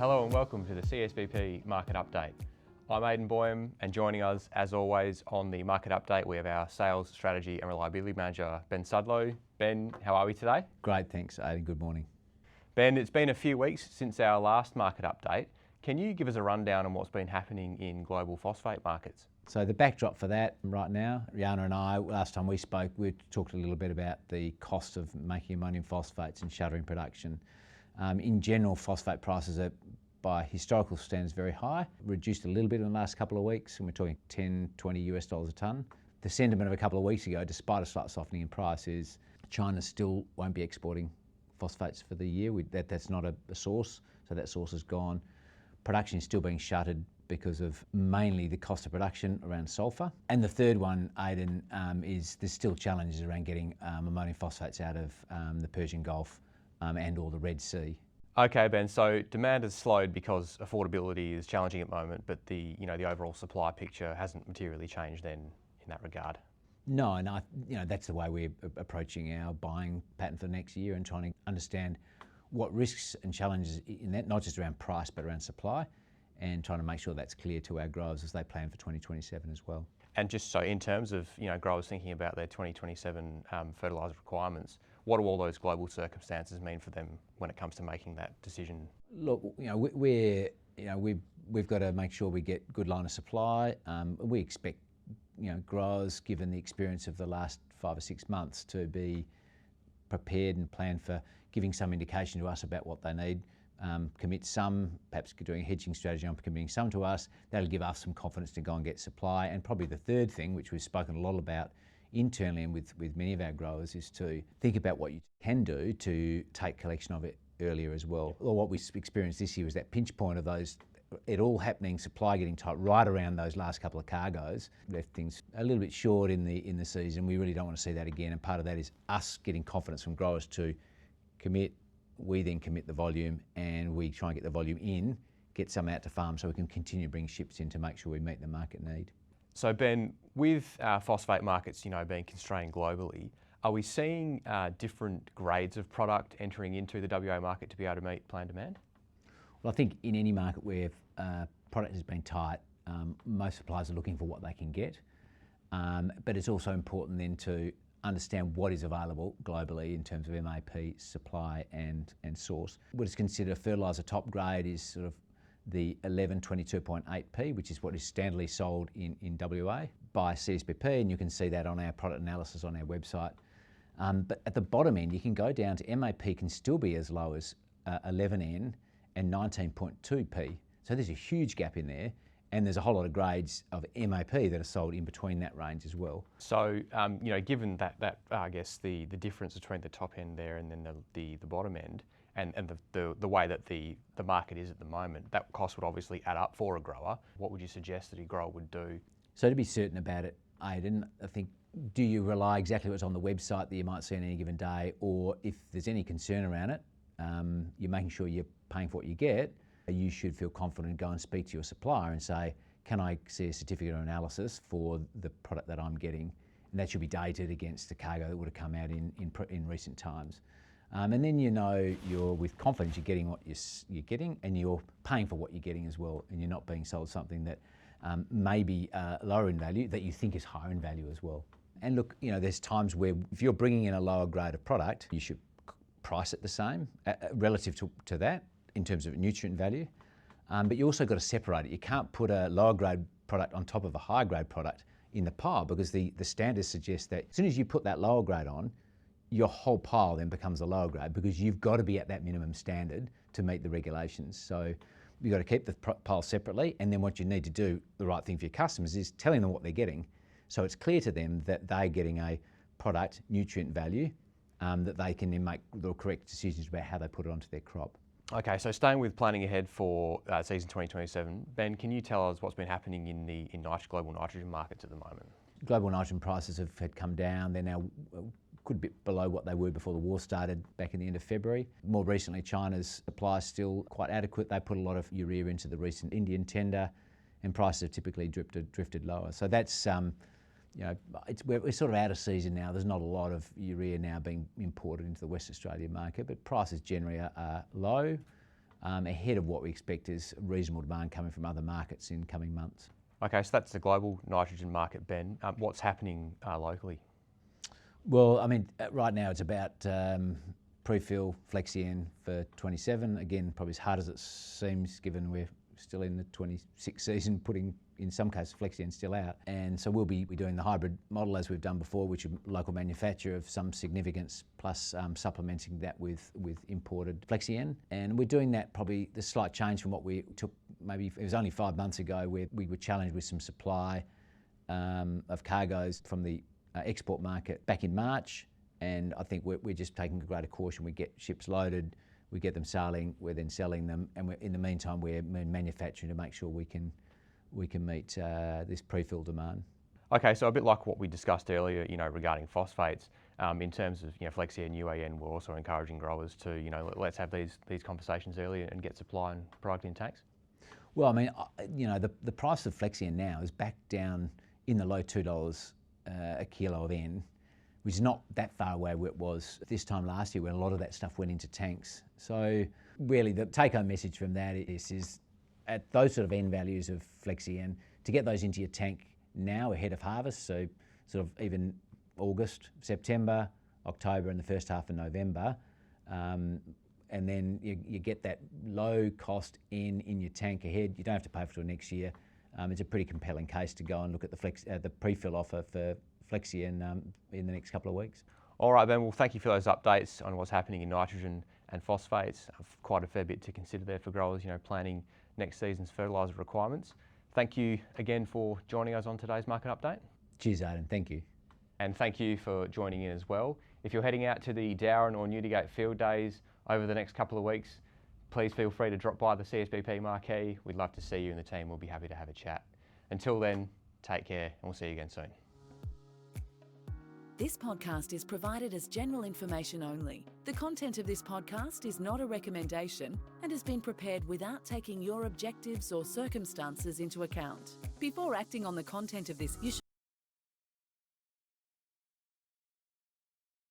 Hello and welcome to the CSBP Market Update. I'm Aiden Boyham, and joining us as always on the Market Update we have our Sales Strategy and Reliability Manager Ben Sudlow. Ben, how are we today? Great, thanks Aiden, good morning. Ben, it's been a few weeks since our last Market Update. Can you give us a rundown on what's been happening in global phosphate markets? So the backdrop for that right now, Rihanna and I, last time we spoke, we talked a little bit about the cost of making ammonium phosphates and shuttering production. In general, phosphate prices are, by historical standards, very high, reduced a little bit in the last couple of weeks, and we're talking $10-20 a tonne. The sentiment of a couple of weeks ago, despite a slight softening in price, is China still won't be exporting phosphates for the year. That's not a source, so that source is gone. Production is still being shuttered because of mainly the cost of production around sulphur. And the third one, Aiden, is there's still challenges around getting ammonium phosphates out of the Persian Gulf and or the Red Sea. Okay, Ben, so demand has slowed because affordability is challenging at the moment, but the overall supply picture hasn't materially changed then in that regard. No, and that's the way we're approaching our buying pattern for next year and trying to understand what risks and challenges in that, not just around price, but around supply, and trying to make sure that's clear to our growers as they plan for 2027 as well. And just so in terms of growers thinking about their 2027 fertiliser requirements, what do all those global circumstances mean for them when it comes to making that decision? Look, we've got to make sure we get good line of supply. We expect growers, given the experience of the last 5 or 6 months, to be prepared and plan for giving some indication to us about what they need. Commit some, perhaps doing a hedging strategy on committing some to us. That'll give us some confidence to go and get supply. And probably the third thing, which we've spoken a lot about internally and with many of our growers, is to think about what you can do to take collection of it earlier as well. Or what we experienced this year was that pinch point of those, it all happening, supply getting tight right around those last couple of cargoes, left things a little bit short in the season. We really don't want to see that again, and part of that is us getting confidence from growers to commit. We then commit the volume, and we try and get the volume in, get some out to farm so we can continue to bring ships in to make sure we meet the market need. So Ben, with phosphate markets being constrained globally, are we seeing different grades of product entering into the WA market to be able to meet planned demand? Well, I think in any market where product has been tight, most suppliers are looking for what they can get. But it's also important then to understand what is available globally in terms of MAP, supply and source. What is considered a fertiliser top grade is sort of the 1122.8p, which is what is standardly sold in WA by CSBP, and you can see that on our product analysis on our website. But at the bottom end, you can go down to MAP can still be as low as 11N and 19.2p. So there's a huge gap in there, and there's a whole lot of grades of MAP that are sold in between that range as well. So, given that I guess the difference between the top end there and then the bottom end, and the way that the market is at the moment, that cost would obviously add up for a grower. What would you suggest that a grower would do? So to be certain about it, Aiden, I think, do you rely exactly what's on the website that you might see on any given day, or if there's any concern around it, you're making sure you're paying for what you get, you should feel confident and go and speak to your supplier and say, can I see a certificate of analysis for the product that I'm getting? And that should be dated against the cargo that would have come out in recent times. And then you're with confidence you're getting what you're getting, and you're paying for what you're getting as well, and you're not being sold something that may be lower in value that you think is higher in value as well. And look, there's times where if you're bringing in a lower grade of product, you should price it the same relative to that in terms of nutrient value, but you also got to separate it. You can't put a lower grade product on top of a higher grade product in the pile, because the standards suggest that as soon as you put that lower grade on, your whole pile then becomes a lower grade, because you've got to be at that minimum standard to meet the regulations. So you've got to keep the pile separately, and then what you need to do, the right thing for your customers, is telling them what they're getting, so it's clear to them that they're getting a product nutrient value that they can then make the correct decisions about how they put it onto their crop. Okay, so staying with planning ahead for season 2027, Ben, can you tell us what's been happening in global nitrogen markets at the moment? Global nitrogen prices had come down. They're now good bit below what they were before the war started back in the end of February. More recently, China's supply is still quite adequate. They put a lot of urea into the recent Indian tender, and prices have typically drifted lower. So that's we're sort of out of season now. There's not a lot of urea now being imported into the West Australia market, but prices generally are low. ahead of what we expect is reasonable demand coming from other markets in coming months. Okay, so that's the global nitrogen market, Ben. What's happening locally? Well, I mean, right now it's about pre-fill Flexi-N for 27. Again, probably as hard as it seems, given we're still in the 26 season, putting in some cases Flexi-N still out. And so we'll be doing the hybrid model as we've done before, which is local manufacture of some significance, plus supplementing that with imported Flexi-N. And we're doing that probably the slight change from what we took, maybe it was only 5 months ago, where we were challenged with some supply of cargoes from the export market back in March. And I think we're just taking a greater caution. We get ships loaded, we get them sailing, we're then selling them, and in the meantime we're manufacturing to make sure we can meet this pre-fill demand. Okay, so a bit like what we discussed earlier, regarding phosphates, in terms of Flexi-N, UAN, we're also encouraging growers to let's have these conversations earlier and get supply and product in tanks. Well, I mean, the price of Flexi-N now is back down in the low $2 a kilo of N, which is not that far away where it was this time last year when a lot of that stuff went into tanks. So really the take-home message from that is at those sort of N values of Flexi-N, to get those into your tank now ahead of harvest, so sort of even August, September, October and the first half of November, and then you get that low cost in your tank ahead. You don't have to pay for it till next year. It's a pretty compelling case to go and look at the pre-fill offer for Flexi-N in the next couple of weeks. All right, Ben, well, thank you for those updates on what's happening in nitrogen and phosphates. Quite a fair bit to consider there for growers, planning next season's fertiliser requirements. Thank you again for joining us on today's market update. Cheers, Aiden. Thank you. And thank you for joining in as well. If you're heading out to the Dowran or Newdigate field days over the next couple of weeks, please feel free to drop by the CSBP marquee. We'd love to see you and the team. We'll be happy to have a chat. Until then, take care and we'll see you again soon. This podcast is provided as general information only. The content of this podcast is not a recommendation and has been prepared without taking your objectives or circumstances into account. Before acting on the content of this, you should